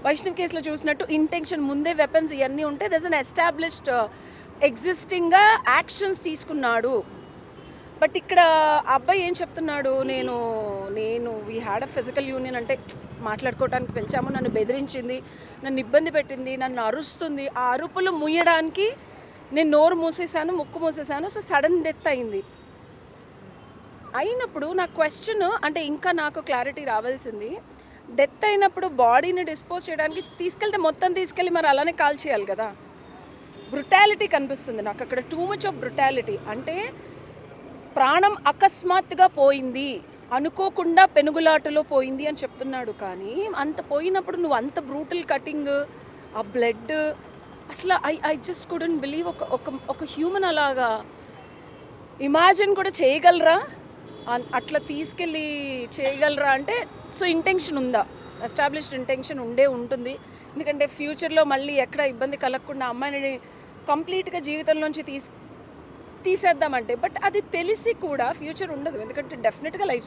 వైష్ణవ్ కేసులో చూసినట్టు ఇంటెన్షన్ ముందే వెపన్స్ ఇవన్నీ ఉంటే దస్ అన్ ఎస్టాబ్లిష్డ్ ఎగ్జిస్టింగ్గా యాక్షన్స్ తీసుకున్నాడు. బట్ ఇక్కడ అబ్బాయి ఏం చెప్తున్నాడు, నేను నేను we had a physical union అంటే మాట్లాడుకోవడానికి పిలిచాము, నన్ను బెదిరించింది, నన్ను ఇబ్బంది పెట్టింది, నన్ను అరుస్తుంది, ఆ అరుపులు ముయ్యడానికి నేను నోరు మూసేశాను, ముక్కు మూసేశాను, సో సడన్ డెత్ అయింది. అయినప్పుడు నా క్వశ్చన్ అంటే ఇంకా నాకు క్లారిటీ రావాల్సింది, డెత్ అయినప్పుడు బాడీని డిస్పోజ్ చేయడానికి తీసుకెళ్తే మొత్తం తీసుకెళ్ళి మరి అలానే కాల్ చేయాలి కదా. బ్రుటాలిటీ కనిపిస్తుంది నాకు అక్కడ, టూ మచ్ ఆఫ్ బ్రుటాలిటీ. అంటే ప్రాణం అకస్మాత్తుగా పోయింది, అనుకోకుండా పెనుగులాటలో పోయింది అని చెప్తున్నాడు. కానీ అంత పోయినప్పుడు నువ్వు అంత బ్రూటల్ కటింగ్, ఆ బ్లడ్, అసలు ఐ జస్ట్ కుడెంట్ బిలీవ్. ఒక హ్యూమన్ అలాగా ఇమాజిన్ కూడా చేయగలరా, అట్లా తీసుకెళ్ళి చేయగలరా అంటే సో ఇంటెన్షన్ ఉందా, ఎస్టాబ్లిష్డ్ ఇంటెన్షన్ ఉంటుంది. ఎందుకంటే ఫ్యూచర్లో మళ్ళీ ఎక్కడ ఇబ్బంది కలగకుండా అమ్మాయిని కంప్లీట్గా జీవితంలోంచి తీసేద్దామంటే, బట్ అది తెలిసి కూడా ఫ్యూచర్ ఉండదు. ఎందుకంటే డెఫినెట్గా లైఫ్